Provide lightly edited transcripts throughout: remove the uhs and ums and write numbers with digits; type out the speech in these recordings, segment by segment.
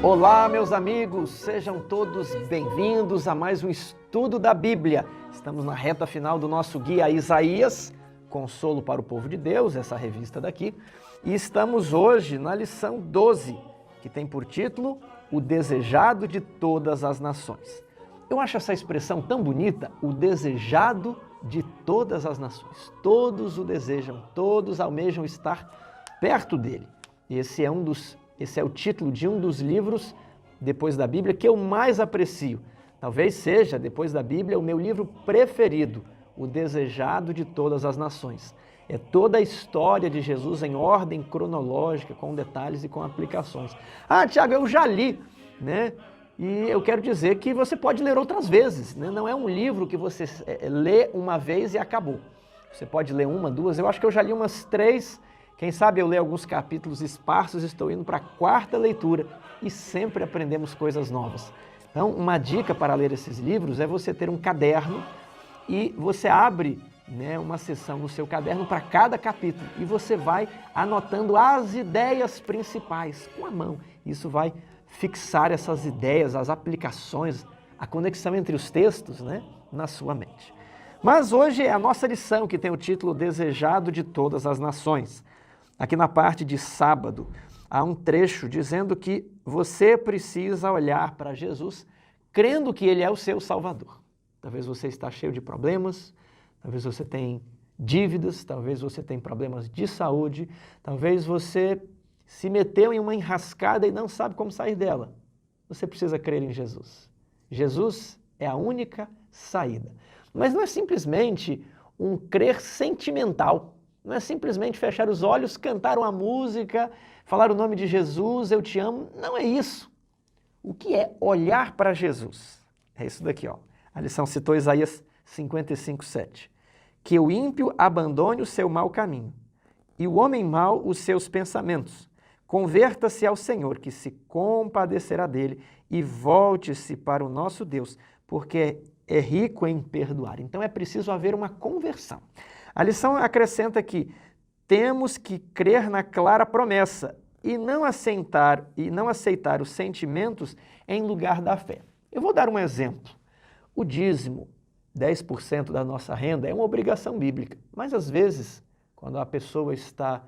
Olá, meus amigos, sejam todos bem-vindos a mais um estudo da Bíblia. Estamos na reta final do nosso guia Isaías, Consolo para o Povo de Deus, essa revista daqui, e estamos hoje na lição 12, que tem por título O Desejado de Todas as Nações. Eu acho essa expressão tão bonita, o desejado de todas as nações. Todos o desejam, todos almejam estar perto dele. Esse é o título de um dos livros, depois da Bíblia, que eu mais aprecio. Talvez seja, depois da Bíblia, o meu livro preferido, O Desejado de Todas as Nações. É toda a história de Jesus em ordem cronológica, com detalhes e com aplicações. Ah, Tiago, eu já li, né? E eu quero dizer que você pode ler outras vezes, né? Não é um livro que você lê uma vez e acabou. Você pode ler uma, duas, eu acho que eu já li umas 3. Quem sabe eu leio alguns capítulos esparsos, estou indo para a 4ª leitura e sempre aprendemos coisas novas. Então, uma dica para ler esses livros é você ter um caderno e você abre, né, uma seção no seu caderno para cada capítulo e você vai anotando as ideias principais com a mão. Isso vai fixar essas ideias, as aplicações, a conexão entre os textos, né, na sua mente. Mas hoje é a nossa lição que tem o título Desejado de Todas as Nações. Aqui na parte de sábado, há um trecho dizendo que você precisa olhar para Jesus crendo que Ele é o seu Salvador. Talvez você está cheio de problemas, talvez você tenha dívidas, talvez você tenha problemas de saúde, talvez você se meteu em uma enrascada e não sabe como sair dela. Você precisa crer em Jesus. Jesus é a única saída. Mas não é simplesmente um crer sentimental. Não é simplesmente fechar os olhos, cantar uma música, falar o nome de Jesus, eu te amo. Não é isso. O que é olhar para Jesus? É isso daqui, ó. A lição citou Isaías 55:7. Que o ímpio abandone o seu mau caminho e o homem mau os seus pensamentos. Converta-se ao Senhor, que se compadecerá dele, e volte-se para o nosso Deus, porque é rico em perdoar. Então é preciso haver uma conversão. A lição acrescenta que temos que crer na clara promessa e não aceitar os sentimentos em lugar da fé. Eu vou dar um exemplo. O dízimo, 10% da nossa renda, é uma obrigação bíblica. Mas às vezes, quando a pessoa está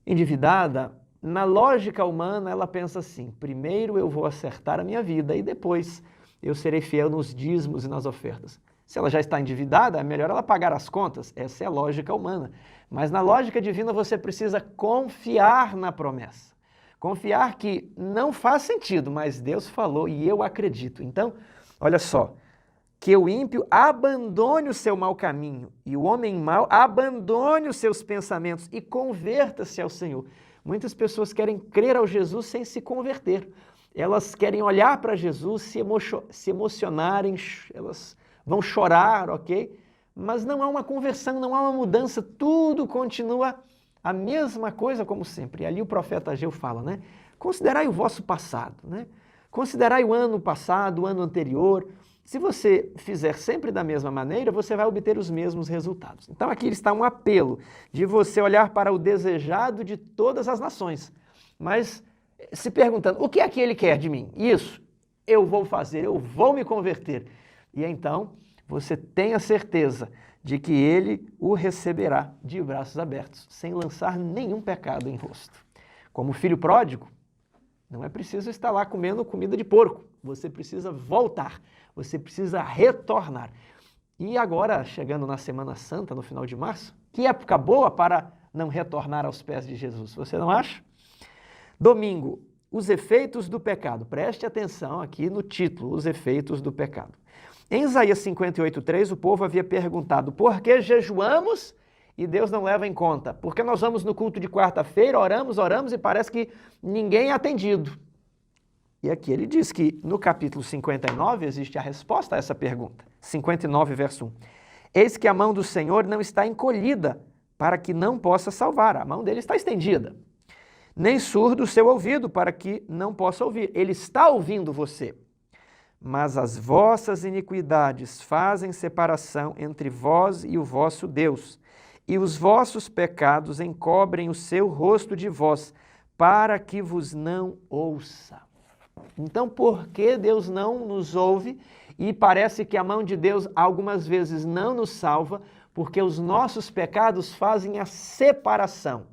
endividada, na lógica humana ela pensa assim, primeiro eu vou acertar a minha vida e depois eu serei fiel nos dízimos e nas ofertas. Se ela já está endividada, é melhor ela pagar as contas. Essa é a lógica humana. Mas na lógica divina você precisa confiar na promessa. Confiar que não faz sentido, mas Deus falou e eu acredito. Então, olha só, que o ímpio abandone o seu mau caminho e o homem mau abandone os seus pensamentos e converta-se ao Senhor. Muitas pessoas querem crer ao Jesus sem se converter. Elas querem olhar para Jesus, se emocionarem, elas vão chorar, ok? Mas não há uma conversão, não há uma mudança, tudo continua a mesma coisa como sempre. E ali o profeta Ageu fala, né? Considerai o vosso passado, né? Considerai o ano passado, o ano anterior. Se você fizer sempre da mesma maneira, você vai obter os mesmos resultados. Então aqui está um apelo de você olhar para o desejado de todas as nações, mas se perguntando, o que é que ele quer de mim? Isso, eu vou fazer, eu vou me converter. E então você tem a certeza de que ele o receberá de braços abertos, sem lançar nenhum pecado em rosto. Como filho pródigo, não é preciso estar lá comendo comida de porco. Você precisa voltar, você precisa retornar. E agora, chegando na Semana Santa, no final de março, que época boa para não retornar aos pés de Jesus, você não acha? Domingo, os efeitos do pecado. Preste atenção aqui no título, os efeitos do pecado. Em Isaías 58:3, o povo havia perguntado, por que jejuamos e Deus não leva em conta? Porque nós vamos no culto de quarta-feira, oramos e parece que ninguém é atendido. E aqui ele diz que no capítulo 59 existe a resposta a essa pergunta. 59, verso 1. Eis que a mão do Senhor não está encolhida para que não possa salvar. A mão dele está estendida. Nem surdo o seu ouvido para que não possa ouvir. Ele está ouvindo você. Mas as vossas iniquidades fazem separação entre vós e o vosso Deus, e os vossos pecados encobrem o seu rosto de vós, para que vos não ouça. Então, por que Deus não nos ouve? E parece que a mão de Deus algumas vezes não nos salva, porque os nossos pecados fazem a separação.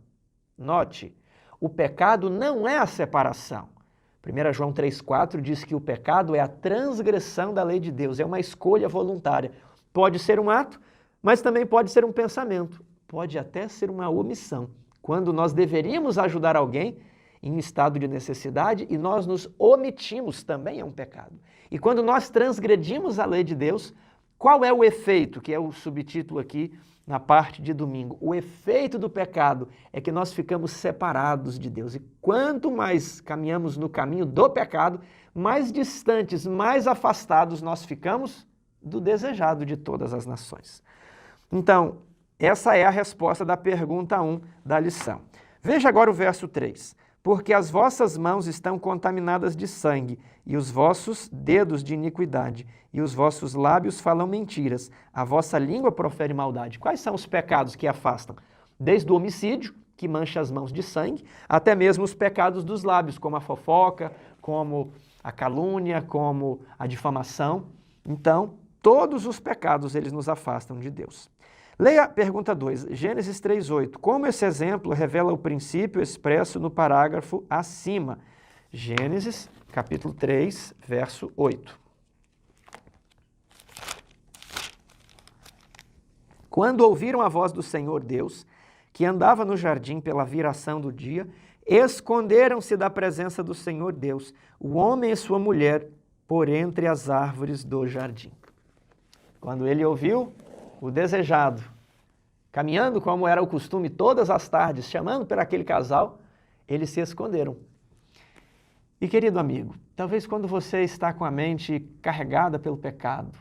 Note, o pecado não é a separação. 1 João 3,4 diz que o pecado é a transgressão da lei de Deus, é uma escolha voluntária. Pode ser um ato, mas também pode ser um pensamento, pode até ser uma omissão. Quando nós deveríamos ajudar alguém em estado de necessidade e nós nos omitimos, também é um pecado. E quando nós transgredimos a lei de Deus, qual é o efeito, que é o subtítulo aqui na parte de domingo? O efeito do pecado é que nós ficamos separados de Deus. E quanto mais caminhamos no caminho do pecado, mais distantes, mais afastados nós ficamos do desejado de todas as nações. Então, essa é a resposta da pergunta 1 da lição. Veja agora o verso 3. Porque as vossas mãos estão contaminadas de sangue, e os vossos dedos de iniquidade, e os vossos lábios falam mentiras, a vossa língua profere maldade. Quais são os pecados que afastam? Desde o homicídio, que mancha as mãos de sangue, até mesmo os pecados dos lábios, como a fofoca, como a calúnia, como a difamação. Então, todos os pecados, eles nos afastam de Deus. Leia a pergunta 2, Gênesis 3,8. Como esse exemplo revela o princípio expresso no parágrafo acima? Gênesis, capítulo 3, verso 8. Quando ouviram a voz do Senhor Deus, que andava no jardim pela viração do dia, esconderam-se da presença do Senhor Deus, o homem e sua mulher, por entre as árvores do jardim. Quando ele ouviu o desejado, caminhando como era o costume todas as tardes, chamando para aquele casal, eles se esconderam. E querido amigo, talvez quando você está com a mente carregada pelo pecado,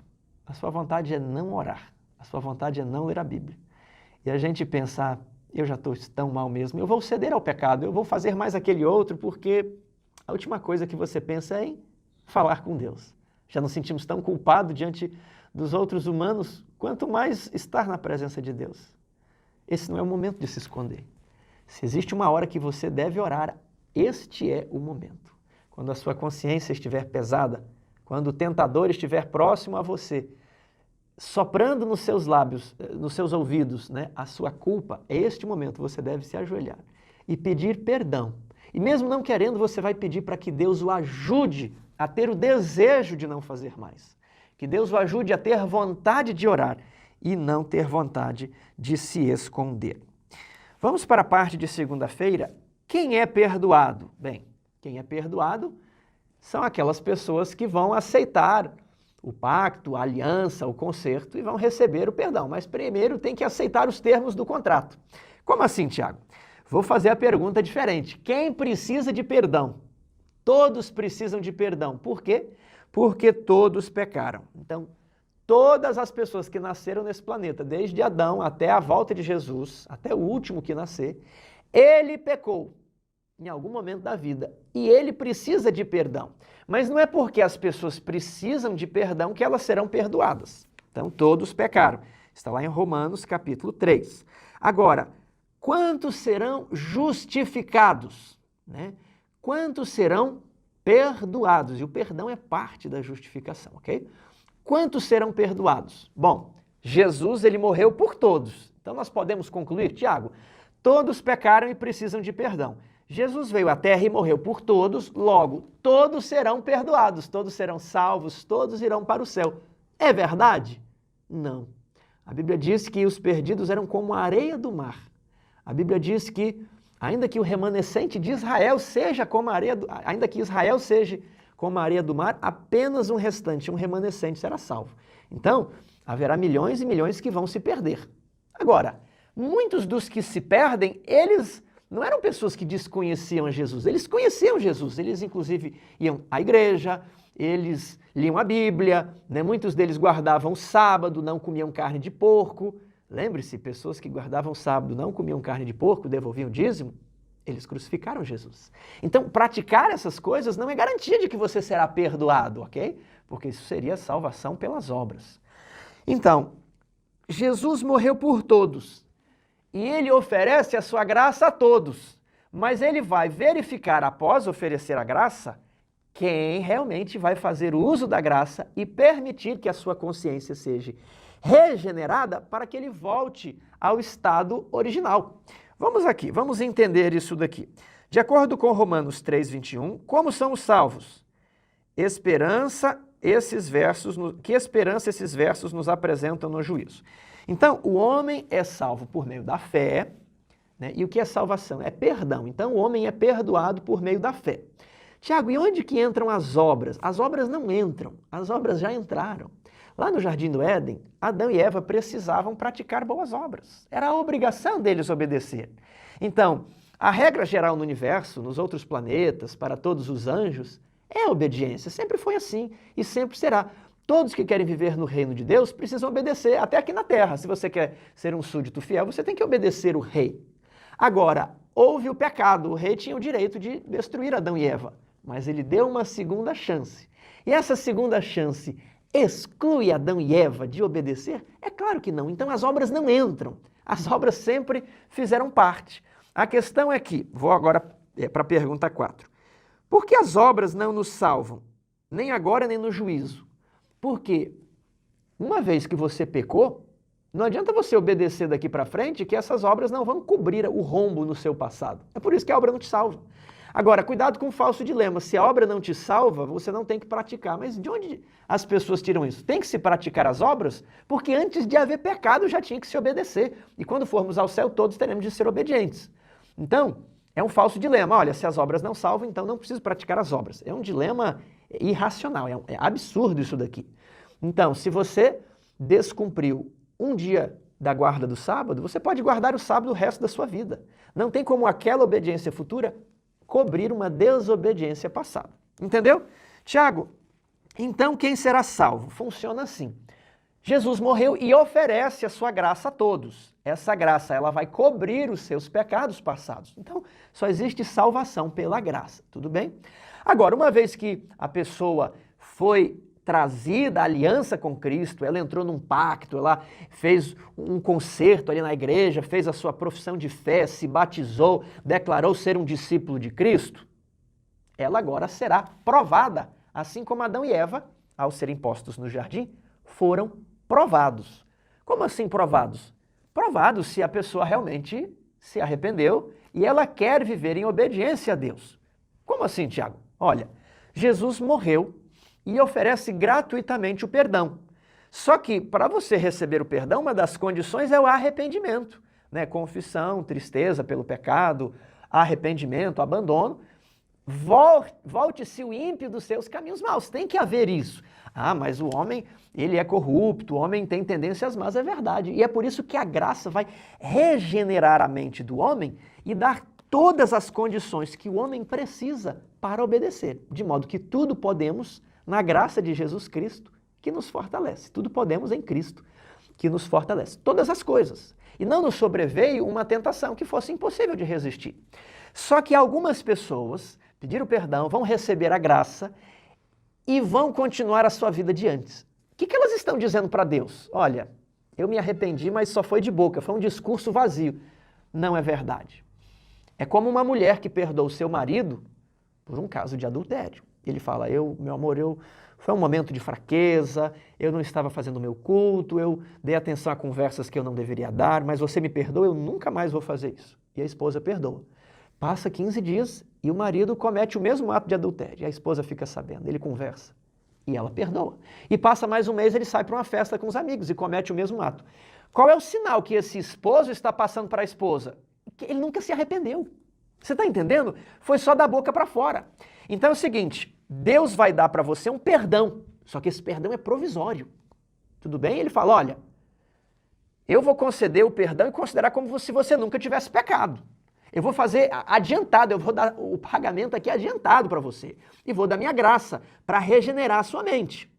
a sua vontade é não orar, a sua vontade é não ler a Bíblia. E a gente pensar, eu já estou tão mal mesmo, eu vou ceder ao pecado, eu vou fazer mais aquele outro, porque a última coisa que você pensa é em falar com Deus. Já nos sentimos tão culpados diante dos outros humanos, quanto mais estar na presença de Deus. Esse não é o momento de se esconder. Se existe uma hora que você deve orar, este é o momento. Quando a sua consciência estiver pesada, quando o tentador estiver próximo a você, soprando nos seus lábios, nos seus ouvidos, né, a sua culpa, é este momento você deve se ajoelhar e pedir perdão. E mesmo não querendo, você vai pedir para que Deus o ajude a ter o desejo de não fazer mais. Que Deus o ajude a ter vontade de orar e não ter vontade de se esconder. Vamos para a parte de segunda-feira. Quem é perdoado? Bem, quem é perdoado são aquelas pessoas que vão aceitar o pacto, a aliança, o concerto e vão receber o perdão. Mas primeiro tem que aceitar os termos do contrato. Como assim, Tiago? Vou fazer a pergunta diferente. Quem precisa de perdão? Todos precisam de perdão. Por quê? Porque todos pecaram. Então, todas as pessoas que nasceram nesse planeta, desde Adão até a volta de Jesus, até o último que nascer, ele pecou em algum momento da vida e ele precisa de perdão. Mas não é porque as pessoas precisam de perdão que elas serão perdoadas. Então, todos pecaram. Está lá em Romanos, capítulo 3. Agora, quantos serão justificados? Né? Quantos serão perdoados? E o perdão é parte da justificação, ok? Quantos serão perdoados? Bom, Jesus, ele morreu por todos. Então nós podemos concluir, Tiago, todos pecaram e precisam de perdão. Jesus veio à terra e morreu por todos, logo, todos serão perdoados, todos serão salvos, todos irão para o céu. É verdade? Não. A Bíblia diz que os perdidos eram como a areia do mar. A Bíblia diz que ainda que o remanescente de Israel seja como a areia do, ainda que Israel seja como a areia do mar, apenas um restante, um remanescente será salvo. Então, haverá milhões e milhões que vão se perder. Agora, muitos dos que se perdem, eles não eram pessoas que desconheciam Jesus, eles conheciam Jesus, eles inclusive iam à igreja, eles liam a Bíblia, né? Muitos deles guardavam o sábado, não comiam carne de porco. Lembre-se, pessoas que guardavam o sábado, não comiam carne de porco, devolviam dízimo, eles crucificaram Jesus. Então, praticar essas coisas não é garantia de que você será perdoado, ok? Porque isso seria salvação pelas obras. Então, Jesus morreu por todos e ele oferece a sua graça a todos, mas ele vai verificar, após oferecer a graça, quem realmente vai fazer uso da graça e permitir que a sua consciência seja regenerada para que ele volte ao estado original. Vamos aqui, vamos entender isso daqui. De acordo com Romanos 3:21, como são os salvos? Que esperança esses versos nos apresentam no juízo? Então, o homem é salvo por meio da fé, né? E o que é salvação? É perdão. Então, o homem é perdoado por meio da fé. Tiago, e onde que entram as obras? As obras não entram, as obras já entraram. Lá no Jardim do Éden, Adão e Eva precisavam praticar boas obras. Era a obrigação deles obedecer. Então, a regra geral no universo, nos outros planetas, para todos os anjos, é a obediência. Sempre foi assim e sempre será. Todos que querem viver no reino de Deus precisam obedecer, até aqui na terra. Se você quer ser um súdito fiel, você tem que obedecer o rei. Agora, houve o pecado. O rei tinha o direito de destruir Adão e Eva, mas ele deu uma segunda chance. E essa segunda chance exclui Adão e Eva de obedecer? É claro que não. Então as obras não entram. As obras sempre fizeram parte. A questão é que, vou agora para a pergunta 4. Por que as obras não nos salvam? Nem agora, nem no juízo. Porque uma vez que você pecou, não adianta você obedecer daqui para frente que essas obras não vão cobrir o rombo no seu passado. É por isso que a obra não te salva. Agora, cuidado com o falso dilema. Se a obra não te salva, você não tem que praticar. Mas de onde as pessoas tiram isso? Tem que se praticar as obras? Porque antes de haver pecado já tinha que se obedecer. E quando formos ao céu, todos teremos de ser obedientes. Então, é um falso dilema. Olha, se as obras não salvam, então não preciso praticar as obras. É um dilema irracional, é absurdo isso daqui. Então, se você descumpriu um dia da guarda do sábado, você pode guardar o sábado o resto da sua vida. Não tem como aquela obediência futura cobrir uma desobediência passada. Entendeu? Tiago, então quem será salvo? Funciona assim. Jesus morreu e oferece a sua graça a todos. Essa graça, ela vai cobrir os seus pecados passados. Então, só existe salvação pela graça, tudo bem? Agora, uma vez que a pessoa foi trazida à aliança com Cristo, ela entrou num pacto, ela fez um concerto ali na igreja, fez a sua profissão de fé, se batizou, declarou ser um discípulo de Cristo, ela agora será provada, assim como Adão e Eva, ao serem postos no jardim, foram provados. Como assim provados? Provados se a pessoa realmente se arrependeu e ela quer viver em obediência a Deus. Como assim, Tiago? Olha, Jesus morreu e oferece gratuitamente o perdão. Só que, para você receber o perdão, uma das condições é o arrependimento, né? Confissão, tristeza pelo pecado, arrependimento, abandono. Volte-se o ímpio dos seus caminhos maus. Tem que haver isso. Ah, mas o homem, ele é corrupto, o homem tem tendências más, é verdade. E é por isso que a graça vai regenerar a mente do homem e dar todas as condições que o homem precisa para obedecer. De modo que tudo podemos na graça de Jesus Cristo, que nos fortalece. Tudo podemos em Cristo, que nos fortalece. Todas as coisas. E não nos sobreveio uma tentação que fosse impossível de resistir. Só que algumas pessoas pediram perdão, vão receber a graça e vão continuar a sua vida de antes. O que elas estão dizendo para Deus? Olha, eu me arrependi, mas só foi de boca, foi um discurso vazio. Não é verdade. É como uma mulher que perdoa o seu marido por um caso de adultério. Ele fala, meu amor, foi um momento de fraqueza, eu não estava fazendo o meu culto, eu dei atenção a conversas que eu não deveria dar, mas você me perdoa, eu nunca mais vou fazer isso. E a esposa perdoa. Passa 15 dias e o marido comete o mesmo ato de adultério. E a esposa fica sabendo, ele conversa e ela perdoa. E passa mais um mês, ele sai para uma festa com os amigos e comete o mesmo ato. Qual é o sinal que esse esposo está passando para a esposa? Que ele nunca se arrependeu. Você está entendendo? Foi só da boca para fora. Então é o seguinte, Deus vai dar para você um perdão, só que esse perdão é provisório. Tudo bem? Ele fala, olha, eu vou conceder o perdão e considerar como se você nunca tivesse pecado. Eu vou fazer adiantado, eu vou dar o pagamento aqui adiantado para você. E vou dar minha graça para regenerar a sua mente.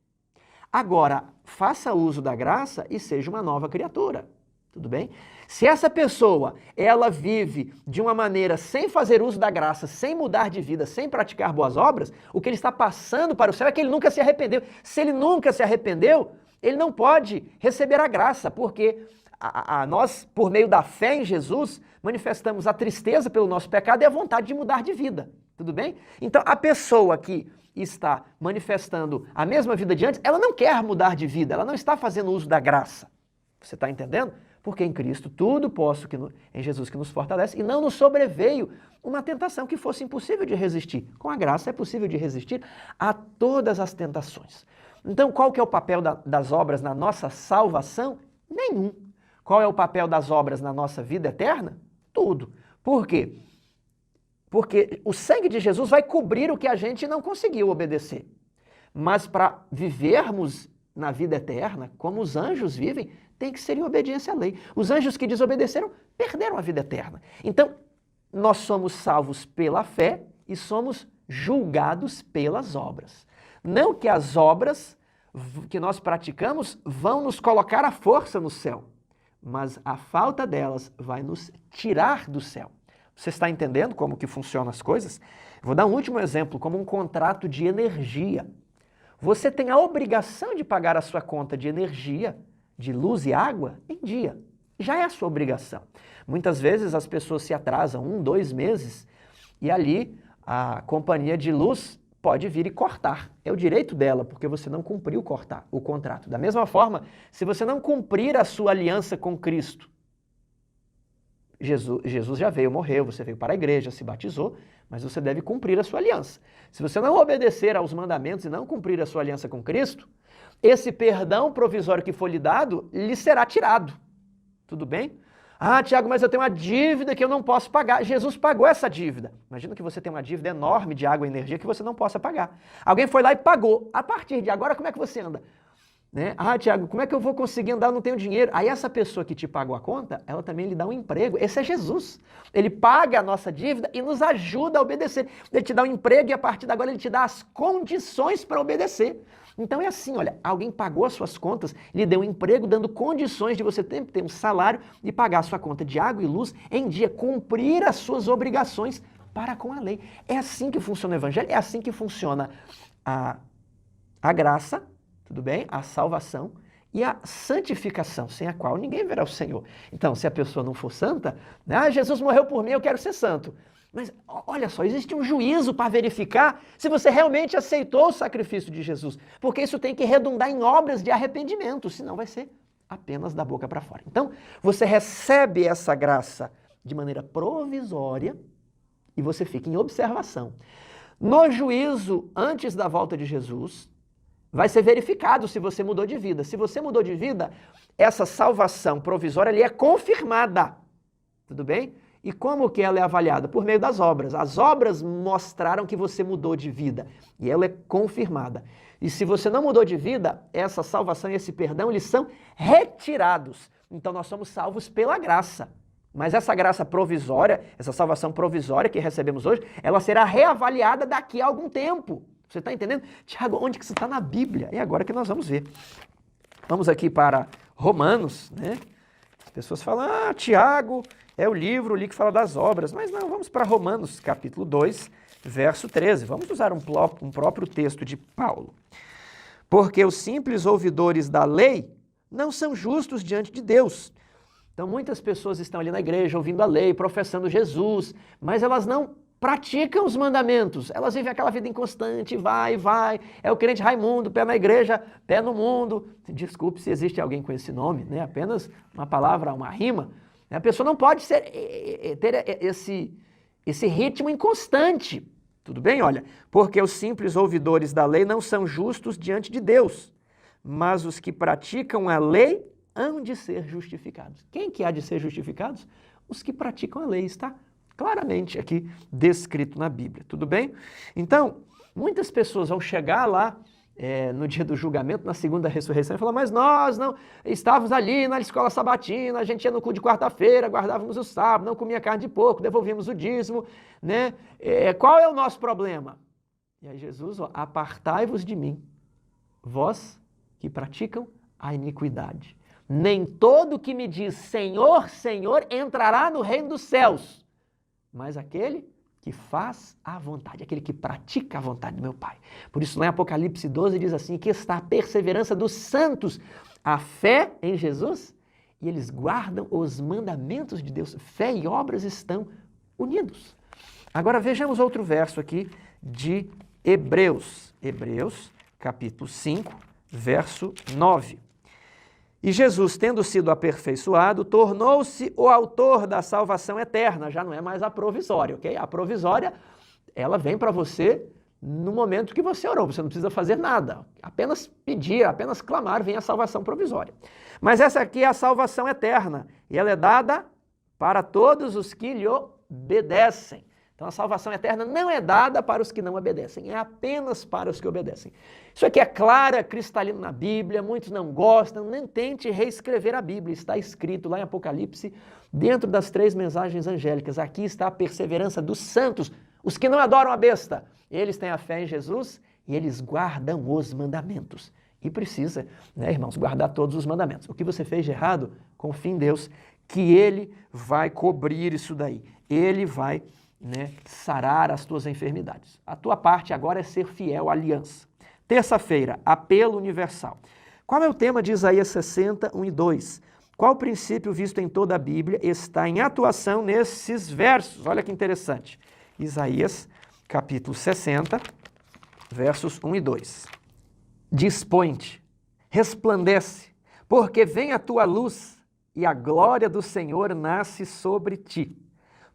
Agora, faça uso da graça e seja uma nova criatura. Tudo bem? Se essa pessoa, ela vive de uma maneira sem fazer uso da graça, sem mudar de vida, sem praticar boas obras, o que ele está passando para o céu é que ele nunca se arrependeu. Se ele nunca se arrependeu, ele não pode receber a graça, porque nós, por meio da fé em Jesus, manifestamos a tristeza pelo nosso pecado e a vontade de mudar de vida. Tudo bem? Então, a pessoa que está manifestando a mesma vida de antes, ela não quer mudar de vida, ela não está fazendo uso da graça. Você está entendendo? Porque em Cristo tudo posso, em Jesus que nos fortalece, e não nos sobreveio uma tentação que fosse impossível de resistir. Com a graça é possível de resistir a todas as tentações. Então, qual que é o papel das obras na nossa salvação? Nenhum. Qual é o papel das obras na nossa vida eterna? Tudo. Por quê? Porque o sangue de Jesus vai cobrir o que a gente não conseguiu obedecer. Mas para vivermos na vida eterna, como os anjos vivem, tem que ser em obediência à lei. Os anjos que desobedeceram perderam a vida eterna. Então, nós somos salvos pela fé e somos julgados pelas obras. Não que as obras que nós praticamos vão nos colocar à força no céu, mas a falta delas vai nos tirar do céu. Você está entendendo como que funcionam as coisas? Vou dar um último exemplo, como um contrato de energia. Você tem a obrigação de pagar a sua conta de energia, de luz e água, em dia. Já é a sua obrigação. Muitas vezes as pessoas se atrasam 1, 2 meses e ali a companhia de luz pode vir e cortar. É o direito dela, porque você não cumpriu o contrato. Da mesma forma, se você não cumprir a sua aliança com Cristo, Jesus já veio, morreu, você veio para a igreja, se batizou, mas você deve cumprir a sua aliança. Se você não obedecer aos mandamentos e não cumprir a sua aliança com Cristo, esse perdão provisório que for lhe dado, lhe será tirado. Tudo bem? Ah, Tiago, mas eu tenho uma dívida que eu não posso pagar. Jesus pagou essa dívida. Imagina que você tem uma dívida enorme de água e energia que você não possa pagar. Alguém foi lá e pagou. A partir de agora, como é que você anda? Né? Ah, Tiago, como é que eu vou conseguir andar? Eu não tenho dinheiro. Aí essa pessoa que te pagou a conta, ela também lhe dá um emprego. Esse é Jesus. Ele paga a nossa dívida e nos ajuda a obedecer. Ele te dá um emprego e a partir de agora ele te dá as condições para obedecer. Então é assim, olha, alguém pagou as suas contas, lhe deu um emprego, dando condições de você ter um salário e pagar a sua conta de água e luz em dia, cumprir as suas obrigações para com a lei. É assim que funciona o Evangelho, é assim que funciona a graça, tudo bem? A salvação e a santificação, sem a qual ninguém verá o Senhor. Então, se a pessoa não for santa, Jesus morreu por mim, eu quero ser santo. Mas olha só, existe um juízo para verificar se você realmente aceitou o sacrifício de Jesus, porque isso tem que redundar em obras de arrependimento, senão vai ser apenas da boca para fora. Então, você recebe essa graça de maneira provisória e você fica em observação. No juízo, antes da volta de Jesus, vai ser verificado se você mudou de vida. Se você mudou de vida, essa salvação provisória ali é confirmada. Tudo bem? E como que ela é avaliada? Por meio das obras. As obras mostraram que você mudou de vida e ela é confirmada. E se você não mudou de vida, essa salvação e esse perdão, eles são retirados. Então nós somos salvos pela graça. Mas essa graça provisória, essa salvação provisória que recebemos hoje, ela será reavaliada daqui a algum tempo. Você está entendendo? Tiago, onde que isso está na Bíblia? É agora que nós vamos ver. Vamos aqui para Romanos, né? As pessoas falam, Tiago é o livro ali que fala das obras. Mas não, vamos para Romanos, capítulo 2, verso 13. Vamos usar um próprio texto de Paulo. Porque os simples ouvidores da lei não são justos diante de Deus. Então muitas pessoas estão ali na igreja ouvindo a lei, professando Jesus, mas elas não praticam os mandamentos. Elas vivem aquela vida inconstante, vai. É o crente Raimundo, pé na igreja, pé no mundo. Desculpe se existe alguém com esse nome, né? Apenas uma palavra, uma rima. A pessoa não pode ter esse ritmo inconstante. Tudo bem? Olha, porque os simples ouvidores da lei não são justos diante de Deus, mas os que praticam a lei hão de ser justificados. Quem que há de ser justificados? Os que praticam a lei, está claramente aqui descrito na Bíblia. Tudo bem? Então, muitas pessoas vão chegar lá no dia do julgamento, na segunda ressurreição, e falar, mas nós não estávamos ali na escola sabatina, a gente ia no culto de quarta-feira, guardávamos o sábado, não comia carne de porco, devolvíamos o dízimo, né? Qual é o nosso problema? E aí Jesus, apartai-vos de mim, vós que praticam a iniquidade. Nem todo que me diz Senhor, Senhor entrará no reino dos céus, mas aquele que faz a vontade, aquele que pratica a vontade do meu Pai. Por isso, lá em Apocalipse 12 diz assim, que está a perseverança dos santos, a fé em Jesus, e eles guardam os mandamentos de Deus. Fé e obras estão unidos. Agora vejamos outro verso aqui de Hebreus. Hebreus, capítulo 5, verso 9. E Jesus, tendo sido aperfeiçoado, tornou-se o autor da salvação eterna. Já não é mais a provisória, ok? A provisória, ela vem para você no momento que você orou. Você não precisa fazer nada. Apenas pedir, apenas clamar, vem a salvação provisória. Mas essa aqui é a salvação eterna. E ela é dada para todos os que lhe obedecem. Então a salvação eterna não é dada para os que não obedecem, é apenas para os que obedecem. Isso aqui é claro, é cristalino na Bíblia, muitos não gostam, nem tente reescrever a Bíblia. Está escrito lá em Apocalipse, dentro das 3 mensagens angélicas. Aqui está a perseverança dos santos, os que não adoram a besta. Eles têm a fé em Jesus e eles guardam os mandamentos. E precisa, né, irmãos, guardar todos os mandamentos. O que você fez de errado, confie em Deus, que Ele vai cobrir isso daí. Ele vai, né, sarar as tuas enfermidades. A tua parte agora é ser fiel à aliança. Terça-feira, apelo universal. Qual é o tema de Isaías 60, 1 e 2? Qual princípio visto em toda a Bíblia está em atuação nesses versos? Olha que interessante. Isaías, capítulo 60, versos 1 e 2. Dispõe-te, resplandece, porque vem a tua luz e a glória do Senhor nasce sobre ti.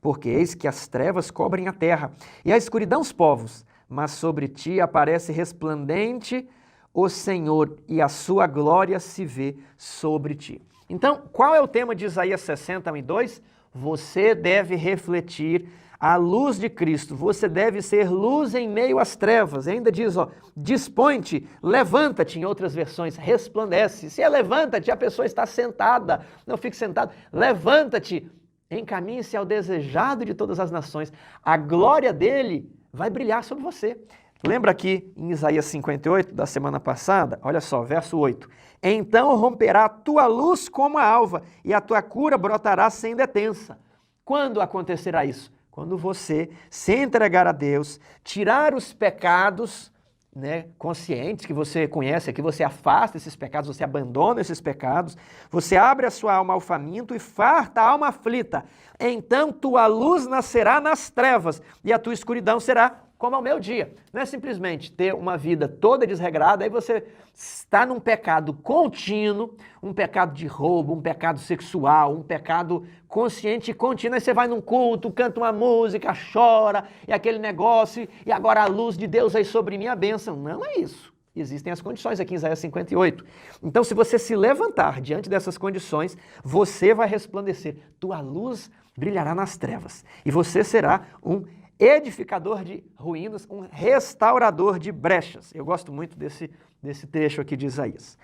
Porque eis que as trevas cobrem a terra e a escuridão os povos, mas sobre ti aparece resplandente o Senhor e a sua glória se vê sobre ti. Então, qual é o tema de Isaías 60, 1 e 2? Você deve refletir a luz de Cristo, você deve ser luz em meio às trevas. Ainda diz, dispõe-te, levanta-te, em outras versões, resplandece. Se é levanta-te, a pessoa está sentada, não fique sentado, levanta-te, encaminhe-se ao desejado de todas as nações. A glória dele vai brilhar sobre você. Lembra aqui em Isaías 58, da semana passada? Olha só, verso 8. Então romperá a tua luz como a alva, e a tua cura brotará sem detença. Quando acontecerá isso? Quando você se entregar a Deus, tirar os pecados, né, conscientes que você conhece, que você afasta esses pecados, você abandona esses pecados, você abre a sua alma ao faminto e farta a alma aflita. Então tua luz nascerá nas trevas e a tua escuridão será como ao meu dia. Não é simplesmente ter uma vida toda desregrada, aí você está num pecado contínuo, um pecado de roubo, um pecado sexual, um pecado consciente e contínuo. Aí você vai num culto, canta uma música, chora, e aquele negócio, e agora a luz de Deus aí sobre mim, a bênção. Não é isso. Existem as condições aqui em Isaías 58. Então, se você se levantar diante dessas condições, você vai resplandecer. Tua luz brilhará nas trevas. E você será um edificador de ruínas, um restaurador de brechas. Eu gosto muito desse trecho aqui de Isaías.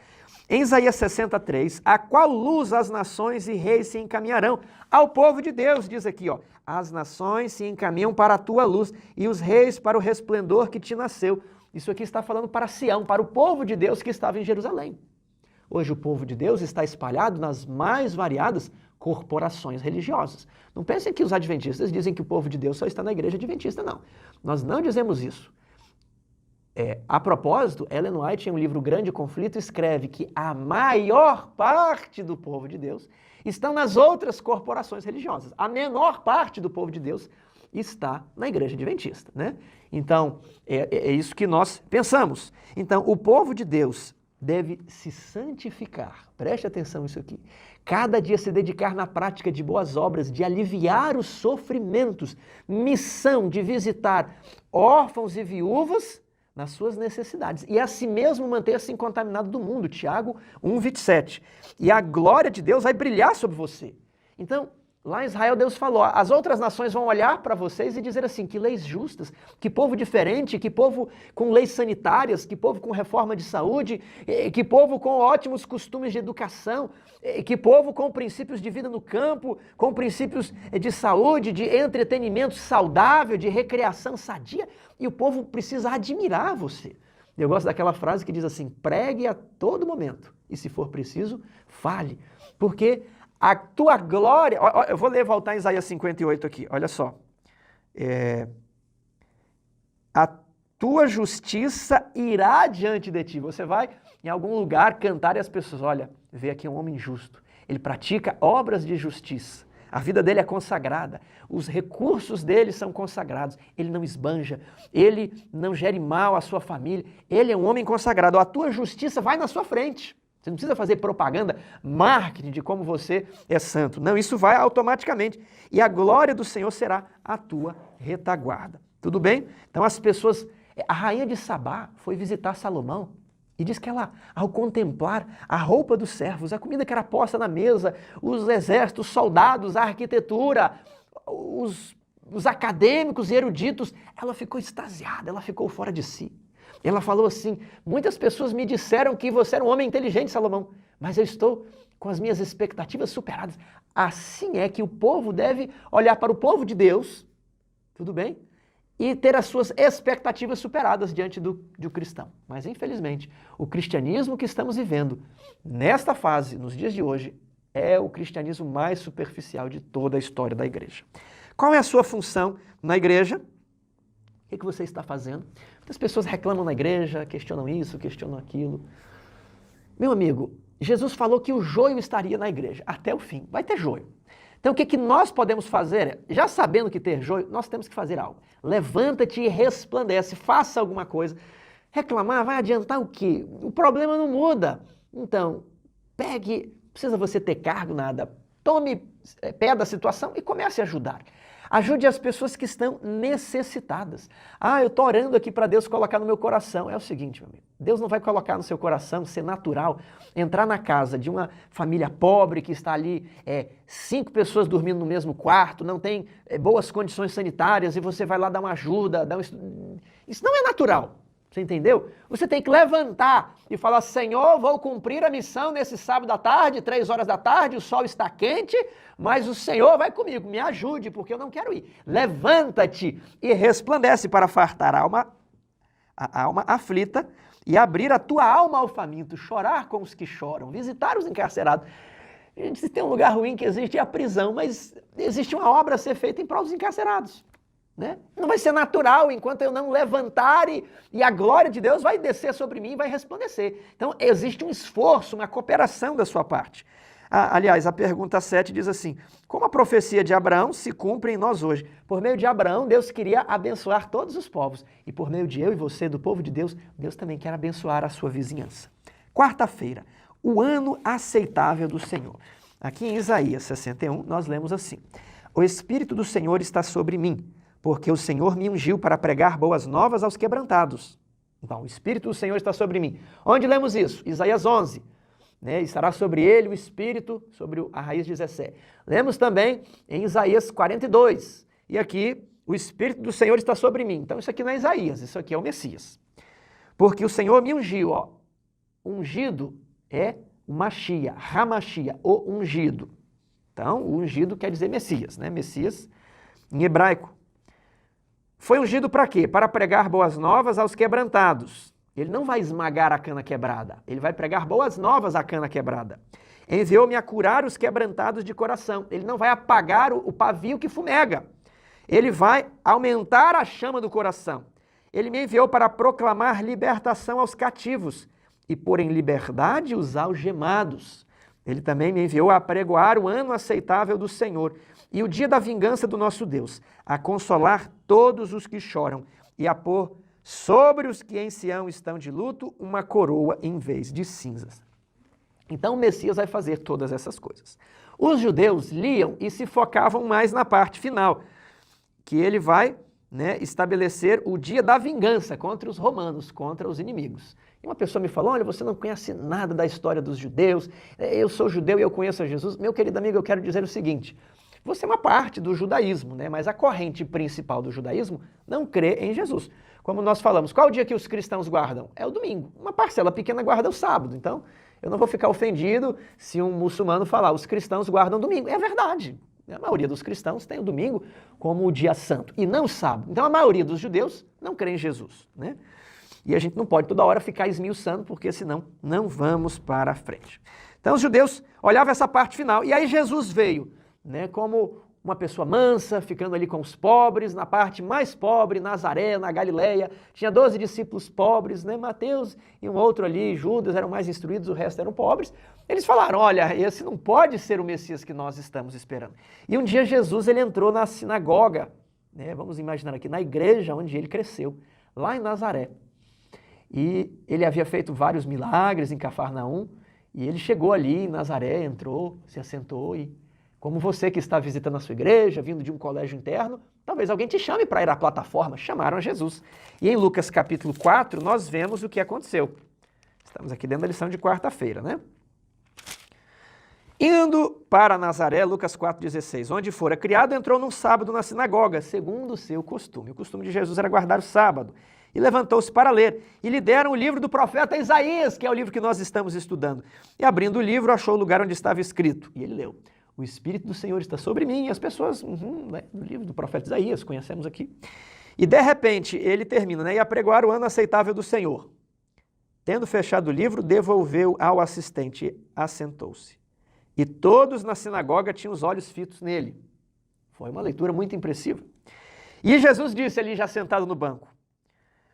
Em Isaías 63, a qual luz as nações e reis se encaminharão? Ao povo de Deus, diz aqui, as nações se encaminham para a tua luz e os reis para o resplendor que te nasceu. Isso aqui está falando para Sião, para o povo de Deus que estava em Jerusalém. Hoje o povo de Deus está espalhado nas mais variadas corporações religiosas. Não pensem que os adventistas dizem que o povo de Deus só está na igreja adventista, não. Nós não dizemos isso. A propósito, Ellen White, em um livro Grande Conflito, escreve que a maior parte do povo de Deus estão nas outras corporações religiosas. A menor parte do povo de Deus está na igreja adventista, né? Então, é isso que nós pensamos. Então, o povo de Deus deve se santificar. Preste atenção nisso aqui. Cada dia se dedicar na prática de boas obras, de aliviar os sofrimentos, missão de visitar órfãos e viúvas nas suas necessidades. E a si mesmo manter-se incontaminado do mundo. Tiago 1:27. E a glória de Deus vai brilhar sobre você. Então, lá em Israel, Deus falou, as outras nações vão olhar para vocês e dizer assim, que leis justas, que povo diferente, que povo com leis sanitárias, que povo com reforma de saúde, que povo com ótimos costumes de educação, que povo com princípios de vida no campo, com princípios de saúde, de entretenimento saudável, de recreação sadia, e o povo precisa admirar você. Eu gosto daquela frase que diz assim, pregue a todo momento, e se for preciso, fale, porque a tua glória... Eu vou voltar em Isaías 58 aqui, olha só. A tua justiça irá diante de ti. Você vai em algum lugar cantar e as pessoas, olha, vê aqui um homem justo. Ele pratica obras de justiça. A vida dele é consagrada, os recursos dele são consagrados, ele não esbanja, ele não gere mal à sua família, ele é um homem consagrado. A tua justiça vai na sua frente. Você não precisa fazer propaganda, marketing de como você é santo. Não, isso vai automaticamente. E a glória do Senhor será a tua retaguarda. Tudo bem? Então as pessoas... A rainha de Sabá foi visitar Salomão e diz que ela, ao contemplar a roupa dos servos, a comida que era posta na mesa, os exércitos, os soldados, a arquitetura, os acadêmicos e eruditos, ela ficou extasiada, ela ficou fora de si. Ela falou assim: muitas pessoas me disseram que você era um homem inteligente, Salomão, mas eu estou com as minhas expectativas superadas. Assim é que o povo deve olhar para o povo de Deus, tudo bem? E ter as suas expectativas superadas diante do cristão. Mas, infelizmente, o cristianismo que estamos vivendo nesta fase, nos dias de hoje, é o cristianismo mais superficial de toda a história da igreja. Qual é a sua função na igreja? O que você está fazendo? Muitas pessoas reclamam na igreja, questionam isso, questionam aquilo. Meu amigo, Jesus falou que o joio estaria na igreja até o fim. Vai ter joio. Então o que nós podemos fazer? Já sabendo que ter joio, nós temos que fazer algo. Levanta-te e resplandece, faça alguma coisa. Reclamar vai adiantar o quê? O problema não muda. Então, pegue, não precisa você ter cargo, nada. Tome pé da situação e comece a ajudar. Ajude as pessoas que estão necessitadas. Eu estou orando aqui para Deus colocar no meu coração. É o seguinte, meu amigo, Deus não vai colocar no seu coração, ser natural, entrar na casa de uma família pobre que está ali, 5 pessoas dormindo no mesmo quarto, não tem boas condições sanitárias e você vai lá dar uma ajuda. Isso não é natural. Você entendeu? Você tem que levantar e falar: Senhor, vou cumprir a missão nesse sábado à tarde, 3 horas da tarde, o sol está quente, mas o Senhor vai comigo, me ajude, porque eu não quero ir. Levanta-te e resplandece para fartar a alma aflita e abrir a tua alma ao faminto, chorar com os que choram, visitar os encarcerados. Gente, se tem um lugar ruim que existe é a prisão, mas existe uma obra a ser feita em prol dos encarcerados. Né? Não vai ser natural enquanto eu não levantar e a glória de Deus vai descer sobre mim e vai resplandecer. Então existe um esforço, uma cooperação da sua parte. Aliás, a pergunta 7 diz assim: como a profecia de Abraão se cumpre em nós hoje? Por meio de Abraão, Deus queria abençoar todos os povos. E por meio de eu e você, do povo de Deus, Deus também quer abençoar a sua vizinhança. Quarta-feira, o ano aceitável do Senhor. Aqui em Isaías 61, nós lemos assim: o Espírito do Senhor está sobre mim, porque o Senhor me ungiu para pregar boas novas aos quebrantados. Então, o Espírito do Senhor está sobre mim. Onde lemos isso? Isaías 11. Estará sobre ele o Espírito, sobre a raiz de Jessé. Lemos também em Isaías 42. E aqui, o Espírito do Senhor está sobre mim. Então, isso aqui não é Isaías, isso aqui é o Messias. Porque o Senhor me ungiu. Ungido é o Machia, Hamashia, o ungido. Então, o ungido quer dizer Messias, Messias em hebraico. Foi ungido para quê? Para pregar boas novas aos quebrantados. Ele não vai esmagar a cana quebrada, ele vai pregar boas novas à cana quebrada. Enviou-me a curar os quebrantados de coração. Ele não vai apagar o pavio que fumega. Ele vai aumentar a chama do coração. Ele me enviou para proclamar libertação aos cativos e pôr em liberdade os algemados. Ele também me enviou a apregoar o ano aceitável do Senhor e o dia da vingança do nosso Deus, a consolar todos os que choram e a pôr sobre os que em Sião estão de luto uma coroa em vez de cinzas. Então o Messias vai fazer todas essas coisas. Os judeus liam e se focavam mais na parte final, que ele vai estabelecer o dia da vingança contra os romanos, contra os inimigos. E uma pessoa me falou: olha, você não conhece nada da história dos judeus, eu sou judeu e eu conheço a Jesus. Meu querido amigo, eu quero dizer o seguinte: você é uma parte do judaísmo, mas a corrente principal do judaísmo não crê em Jesus. Como nós falamos, qual o dia que os cristãos guardam? É o domingo. Uma parcela pequena guarda o sábado. Então, eu não vou ficar ofendido se um muçulmano falar: os cristãos guardam domingo. É verdade. A maioria dos cristãos tem o domingo como o dia santo e não o sábado. Então, a maioria dos judeus não crê em Jesus. E a gente não pode toda hora ficar esmiuçando, porque senão não vamos para frente. Então, os judeus olhavam essa parte final. E aí Jesus veio como uma pessoa mansa, ficando ali com os pobres, na parte mais pobre, Nazaré, na Galileia. Tinha 12 discípulos pobres, né? Mateus e um outro ali, Judas, eram mais instruídos, o resto eram pobres. Eles falaram, olha, esse não pode ser o Messias que nós estamos esperando. E um dia Jesus ele entrou na sinagoga, né? Vamos imaginar aqui, na igreja onde ele cresceu, lá em Nazaré. E ele havia feito vários milagres em Cafarnaum, e ele chegou ali em Nazaré, entrou, se assentou e, como você que está visitando a sua igreja, vindo de um colégio interno, talvez alguém te chame para ir à plataforma. Chamaram a Jesus. E em Lucas capítulo 4, nós vemos o que aconteceu. Estamos aqui dentro da lição de quarta-feira, né? Indo para Nazaré, Lucas 4,16, onde fora criado, entrou num sábado na sinagoga, segundo o seu costume. O costume de Jesus era guardar o sábado. E levantou-se para ler. E lhe deram o livro do profeta Isaías, que é o livro que nós estamos estudando. E abrindo o livro, achou o lugar onde estava escrito. E ele leu. O Espírito do Senhor está sobre mim. E as pessoas, né, no livro do profeta Isaías, conhecemos aqui. E de repente, ele termina, né? E apregoar o ano aceitável do Senhor. Tendo fechado o livro, devolveu ao assistente e assentou-se. E todos na sinagoga tinham os olhos fitos nele. Foi uma leitura muito impressiva. E Jesus disse ali, já sentado no banco,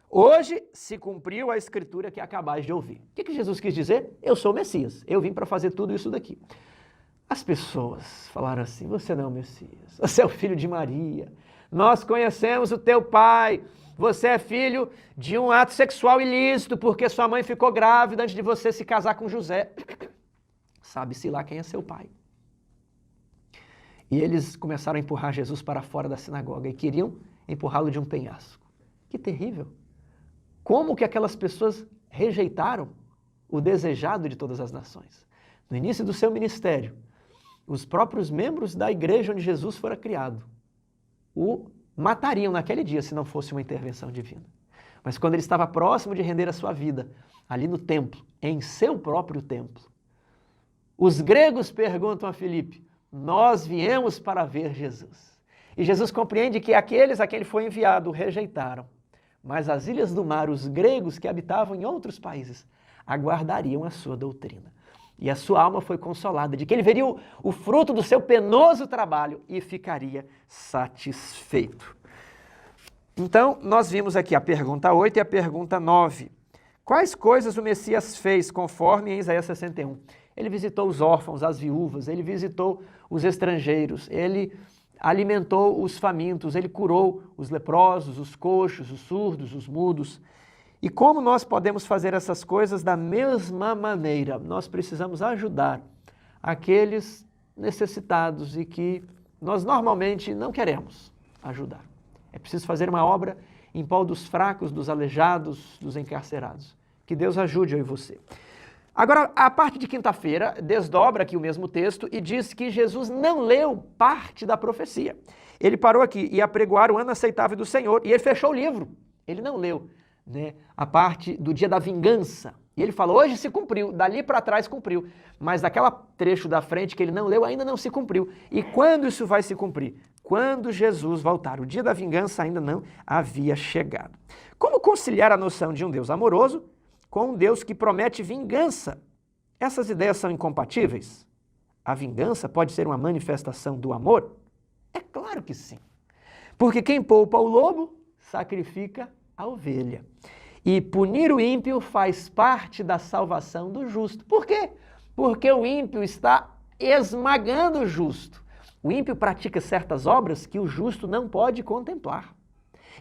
hoje se cumpriu a escritura que acabais de ouvir. O que Jesus quis dizer? Eu sou o Messias, eu vim para fazer tudo isso daqui. As pessoas falaram assim, você não é o Messias, você é o filho de Maria, nós conhecemos o teu pai, você é filho de um ato sexual ilícito, porque sua mãe ficou grávida antes de você se casar com José. Sabe-se lá quem é seu pai. E eles começaram a empurrar Jesus para fora da sinagoga e queriam empurrá-lo de um penhasco. Que terrível! Como que aquelas pessoas rejeitaram o desejado de todas as nações? No início do seu ministério, os próprios membros da igreja onde Jesus fora criado o matariam naquele dia se não fosse uma intervenção divina. Mas quando ele estava próximo de render a sua vida, ali no templo, em seu próprio templo, os gregos perguntam a Filipe, nós viemos para ver Jesus. E Jesus compreende que aqueles a quem ele foi enviado o rejeitaram. Mas as ilhas do mar, os gregos que habitavam em outros países, aguardariam a sua doutrina. E a sua alma foi consolada de que ele veria o fruto do seu penoso trabalho e ficaria satisfeito. Então, nós vimos aqui a pergunta 8 e a pergunta 9. Quais coisas o Messias fez conforme em Isaías 61? Ele visitou os órfãos, as viúvas, ele visitou os estrangeiros, ele alimentou os famintos, ele curou os leprosos, os coxos, os surdos, os mudos. E como nós podemos fazer essas coisas da mesma maneira? Nós precisamos ajudar aqueles necessitados e que nós normalmente não queremos ajudar. É preciso fazer uma obra em prol dos fracos, dos aleijados, dos encarcerados. Que Deus ajude eu e você. Agora, a parte de quinta-feira desdobra aqui o mesmo texto e diz que Jesus não leu parte da profecia. Ele parou aqui e apregoar o ano aceitável do Senhor e ele fechou o livro. Ele não leu, né, a parte do dia da vingança. E ele falou, hoje se cumpriu, dali para trás cumpriu. Mas daquela trecho da frente que ele não leu ainda não se cumpriu. E quando isso vai se cumprir? Quando Jesus voltar. O dia da vingança ainda não havia chegado. Como conciliar a noção de um Deus amoroso com um Deus que promete vingança? Essas ideias são incompatíveis? A vingança pode ser uma manifestação do amor? É claro que sim. Porque quem poupa o lobo, sacrifica a ovelha. E punir o ímpio faz parte da salvação do justo. Por quê? Porque o ímpio está esmagando o justo. O ímpio pratica certas obras que o justo não pode contemplar.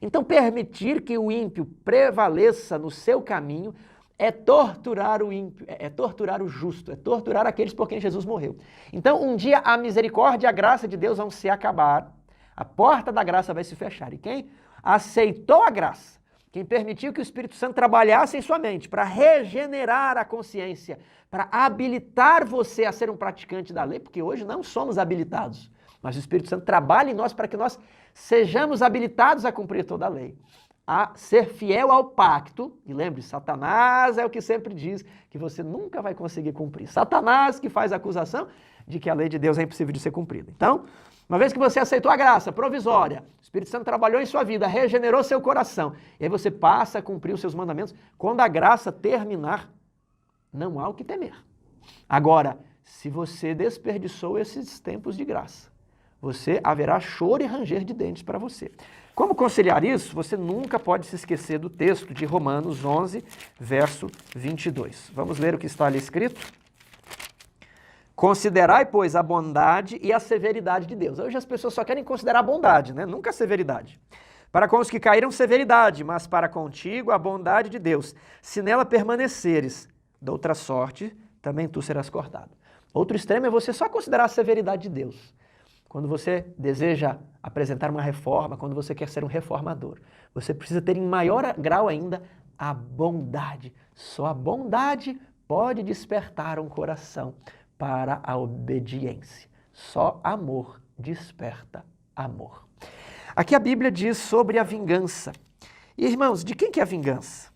Então, permitir que o ímpio prevaleça no seu caminho é torturar o ímpio, é torturar o justo, é torturar aqueles por quem Jesus morreu. Então, um dia a misericórdia e a graça de Deus vão se acabar, a porta da graça vai se fechar. E quem aceitou a graça, quem permitiu que o Espírito Santo trabalhasse em sua mente para regenerar a consciência, para habilitar você a ser um praticante da lei, porque hoje não somos habilitados, mas o Espírito Santo trabalha em nós para que nós sejamos habilitados a cumprir toda a lei, a ser fiel ao pacto. E lembre, Satanás é o que sempre diz que você nunca vai conseguir cumprir. Satanás que faz a acusação de que a lei de Deus é impossível de ser cumprida. Então, uma vez que você aceitou a graça provisória, o Espírito Santo trabalhou em sua vida, regenerou seu coração, e aí você passa a cumprir os seus mandamentos. Quando a graça terminar, não há o que temer. Agora, se você desperdiçou esses tempos de graça, haverá choro e ranger de dentes para você. Como conciliar isso? Você nunca pode se esquecer do texto de Romanos 11, verso 22. Vamos ler o que está ali escrito? Considerai, pois, a bondade e a severidade de Deus. Hoje as pessoas só querem considerar a bondade, né? Nunca a severidade. Para com os que caíram, severidade, mas para contigo a bondade de Deus. Se nela permaneceres, de outra sorte, também tu serás cortado. Outro extremo é você só considerar a severidade de Deus. Quando você deseja apresentar uma reforma, quando você quer ser um reformador, você precisa ter em maior grau ainda a bondade. Só a bondade pode despertar um coração para a obediência. Só amor desperta amor. Aqui a Bíblia diz sobre a vingança. E, irmãos, de quem que é a vingança?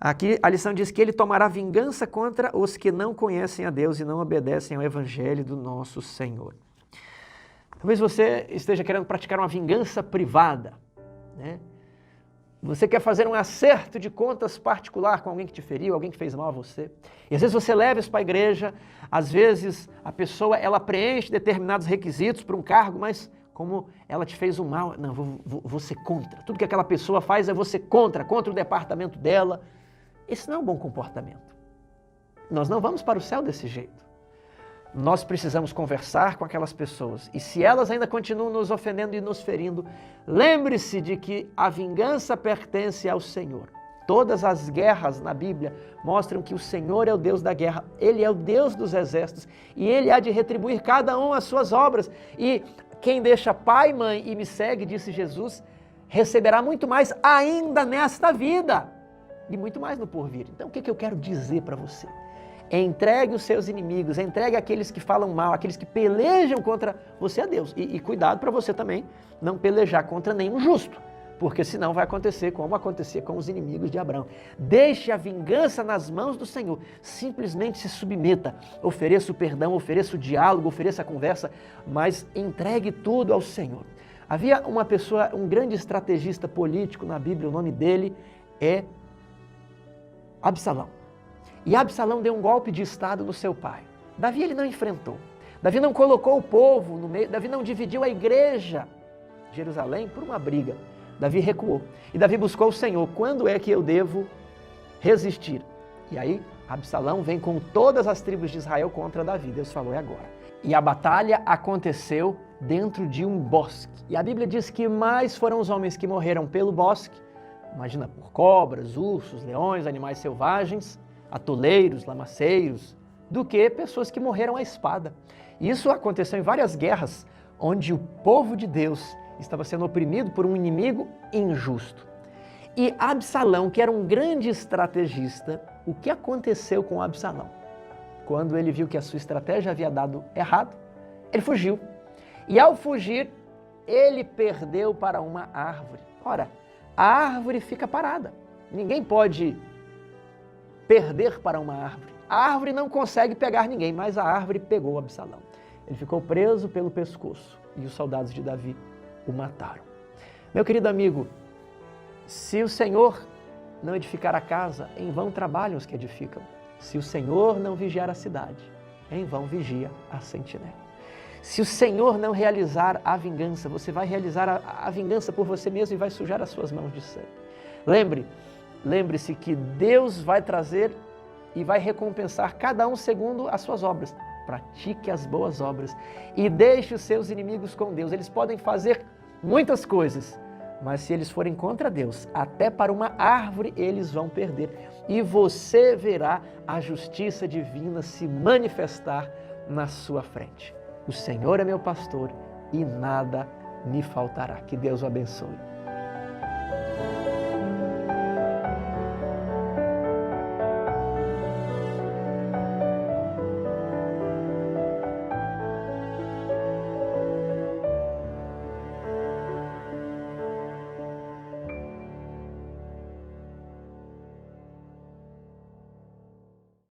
Aqui a lição diz que ele tomará vingança contra os que não conhecem a Deus e não obedecem ao Evangelho do nosso Senhor. Talvez você esteja querendo praticar uma vingança privada, né? Você quer fazer um acerto de contas particular com alguém que te feriu, alguém que fez mal a você. E às vezes você leva isso para a igreja, às vezes a pessoa ela preenche determinados requisitos para um cargo, mas como ela te fez um mal, não, vou ser contra. Tudo que aquela pessoa faz é você contra o departamento dela. Esse não é um bom comportamento. Nós não vamos para o céu desse jeito. Nós precisamos conversar com aquelas pessoas. E se elas ainda continuam nos ofendendo e nos ferindo, lembre-se de que a vingança pertence ao Senhor. Todas as guerras na Bíblia mostram que o Senhor é o Deus da guerra. Ele é o Deus dos exércitos e Ele há de retribuir cada um as suas obras. E quem deixa pai, mãe e me segue, disse Jesus, receberá muito mais ainda nesta vida e muito mais no porvir. Então o que eu quero dizer para você? Entregue os seus inimigos, entregue aqueles que falam mal, aqueles que pelejam contra você a Deus. E cuidado para você também não pelejar contra nenhum justo, porque senão vai acontecer como acontecia com os inimigos de Abraão. Deixe a vingança nas mãos do Senhor, simplesmente se submeta, ofereça o perdão, ofereça o diálogo, ofereça a conversa, mas entregue tudo ao Senhor. Havia uma pessoa, um grande estrategista político na Bíblia, o nome dele é Absalão. E Absalão deu um golpe de estado no seu pai. Davi ele não enfrentou. Davi não colocou o povo no meio. Davi não dividiu a igreja de Jerusalém por uma briga. Davi recuou. E Davi buscou o Senhor. Quando é que eu devo resistir? E aí Absalão vem com todas as tribos de Israel contra Davi. Deus falou, é agora. E a batalha aconteceu dentro de um bosque. E a Bíblia diz que mais foram os homens que morreram pelo bosque. Imagina, por cobras, ursos, leões, animais selvagens, atoleiros, lamaceiros, do que pessoas que morreram à espada. Isso aconteceu em várias guerras, onde o povo de Deus estava sendo oprimido por um inimigo injusto. E Absalão, que era um grande estrategista, o que aconteceu com Absalão? Quando ele viu que a sua estratégia havia dado errado, ele fugiu. E ao fugir, ele perdeu para uma árvore. Ora, a árvore fica parada. Ninguém pode perder para uma árvore. A árvore não consegue pegar ninguém, mas a árvore pegou Absalão. Ele ficou preso pelo pescoço e os soldados de Davi o mataram. Meu querido amigo, se o Senhor não edificar a casa, em vão trabalham os que edificam. Se o Senhor não vigiar a cidade, em vão vigia a sentinela. Se o Senhor não realizar a vingança, você vai realizar a vingança por você mesmo e vai sujar as suas mãos de sangue. Lembre-se que Deus vai trazer e vai recompensar cada um segundo as suas obras. Pratique as boas obras e deixe os seus inimigos com Deus. Eles podem fazer muitas coisas, mas se eles forem contra Deus, até para uma árvore eles vão perder. E você verá a justiça divina se manifestar na sua frente. O Senhor é meu pastor e nada me faltará. Que Deus o abençoe.